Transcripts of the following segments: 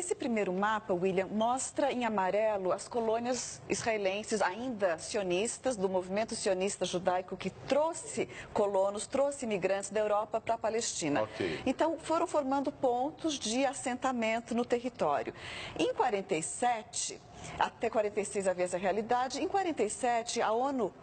esse primeiro mapa, William, mostra em amarelo as colônias israelenses ainda sionistas, do movimento sionista judaico que trouxe colonos, trouxe imigrantes da Europa para a Palestina. Okay. Então, foram formando pontos de assentamento no território. Em 47, até 46 havia essa realidade, em 47 a ONU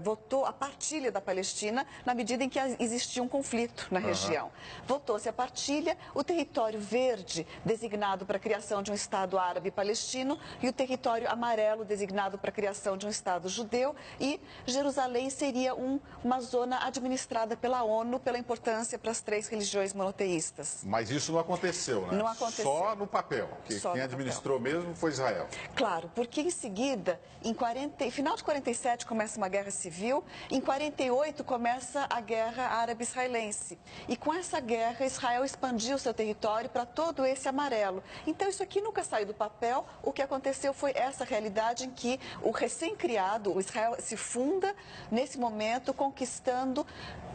votou a partilha da Palestina na medida em que existia um conflito na região. Votou-se a partilha, o território verde designado para a criação de um Estado árabe palestino e o território amarelo designado para a criação de um Estado judeu, e Jerusalém seria uma zona administrada pela ONU pela importância para as 3 religiões monoteístas. Mas isso não aconteceu, né? Não aconteceu. Só no papel, que quem administrou mesmo foi Israel. Claro, porque em seguida, em final de 47 começa uma guerra civil, em 48 começa a guerra árabe-israelense. E com essa guerra, Israel expandiu seu território para todo esse amarelo. Então, isso aqui nunca saiu do papel. O que aconteceu foi essa realidade em que o recém-criado, o Israel, se funda nesse momento, conquistando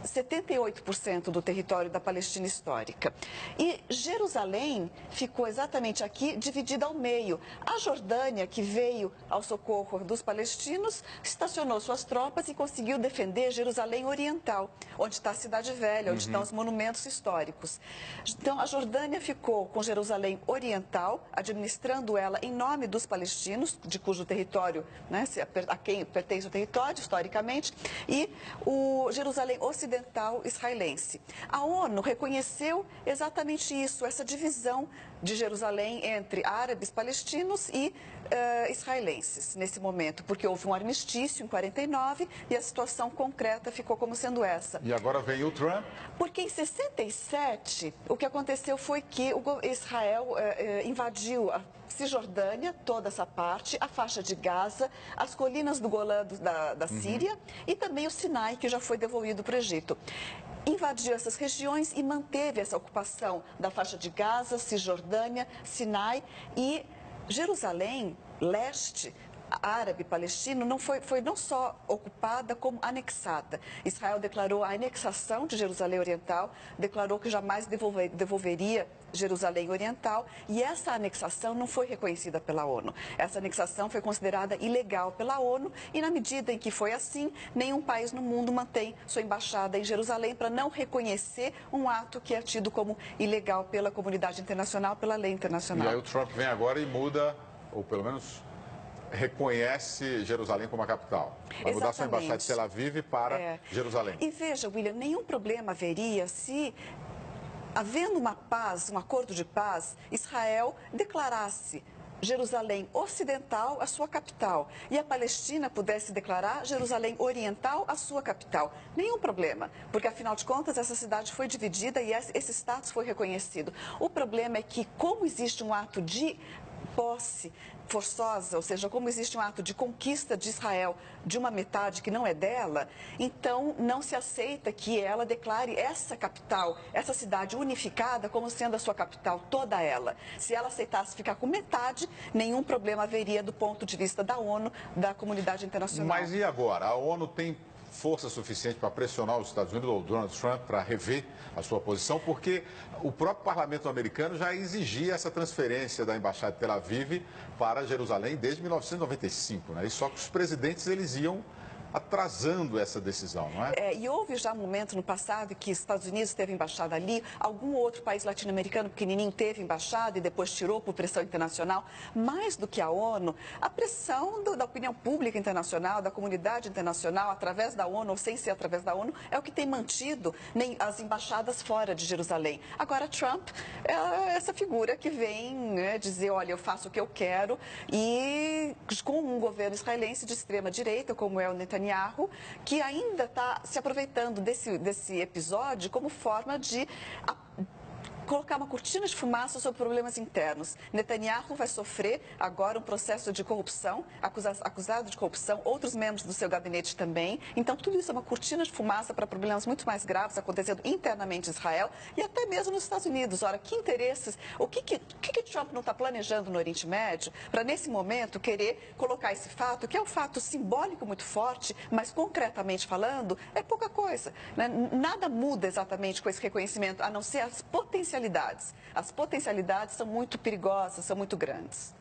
78% do território da Palestina histórica. E Jerusalém ficou exatamente aqui, dividida ao meio. A Jordânia, que veio ao socorro dos palestinos, estacionou suas tropas e conseguiu defender Jerusalém Oriental, onde está a Cidade Velha, onde estão os monumentos históricos. Então, a Jordânia ficou com Jerusalém Oriental, administrando ela em nome dos palestinos, de cujo território, né, a quem pertence o território, historicamente, e o Jerusalém Ocidental israelense. A ONU reconheceu exatamente isso, essa divisão de Jerusalém entre árabes, palestinos e israelenses nesse momento, porque houve um armistício em 49 e a situação concreta ficou como sendo essa. E agora vem o Trump? Porque em 67, o que aconteceu foi que Israel invadiu a Cisjordânia, toda essa parte, a faixa de Gaza, as colinas do Golã da Síria e também o Sinai, que já foi devolvido para o Egito. Invadiu essas regiões e manteve essa ocupação da faixa de Gaza, Cisjordânia, Sinai e Jerusalém, leste, árabe palestino, foi não só ocupada, como anexada. Israel declarou a anexação de Jerusalém Oriental, declarou que jamais devolveria Jerusalém Oriental, e essa anexação não foi reconhecida pela ONU. Essa anexação foi considerada ilegal pela ONU e, na medida em que foi assim, nenhum país no mundo mantém sua embaixada em Jerusalém para não reconhecer um ato que é tido como ilegal pela comunidade internacional, pela lei internacional. E aí o Trump vem agora e muda, ou pelo menos reconhece Jerusalém como a capital. Vai mudar sua embaixada de Tel Aviv para Jerusalém. E veja, William, nenhum problema haveria se, havendo uma paz, um acordo de paz, Israel declarasse Jerusalém Ocidental a sua capital e a Palestina pudesse declarar Jerusalém Oriental a sua capital. Nenhum problema, porque afinal de contas essa cidade foi dividida e esse status foi reconhecido. O problema é que, como existe um ato de posse forçosa, ou seja, como existe um ato de conquista de Israel de uma metade que não é dela, então não se aceita que ela declare essa capital, essa cidade unificada como sendo a sua capital, toda ela. Se ela aceitasse ficar com metade, nenhum problema haveria do ponto de vista da ONU, da comunidade internacional. Mas e agora? A ONU tem força suficiente para pressionar os Estados Unidos ou Donald Trump para rever a sua posição, porque o próprio parlamento americano já exigia essa transferência da embaixada de Tel Aviv para Jerusalém desde 1995, né? E só que os presidentes eles iam atrasando essa decisão, não é? E houve já um momento no passado que os Estados Unidos teve embaixada ali, algum outro país latino-americano pequenininho teve embaixada e depois tirou por pressão internacional. Mais do que a ONU, a pressão da opinião pública internacional, da comunidade internacional, através da ONU ou sem ser através da ONU, é o que tem mantido as embaixadas fora de Jerusalém. Agora, Trump é essa figura que vem, né, dizer, olha, eu faço o que eu quero, e com um governo israelense de extrema direita, como é o Netanyahu, que ainda está se aproveitando desse episódio como forma de colocar uma cortina de fumaça sobre problemas internos. Netanyahu vai sofrer agora um processo de corrupção, acusado de corrupção, outros membros do seu gabinete também. Então, tudo isso é uma cortina de fumaça para problemas muito mais graves acontecendo internamente em Israel e até mesmo nos Estados Unidos. Ora, que interesses, o que Trump não está planejando no Oriente Médio para, nesse momento, querer colocar esse fato, que é um fato simbólico muito forte, mas concretamente falando, é pouca coisa, né? Nada muda exatamente com esse reconhecimento, a não ser as potencialidades. As potencialidades são muito perigosas, são muito grandes.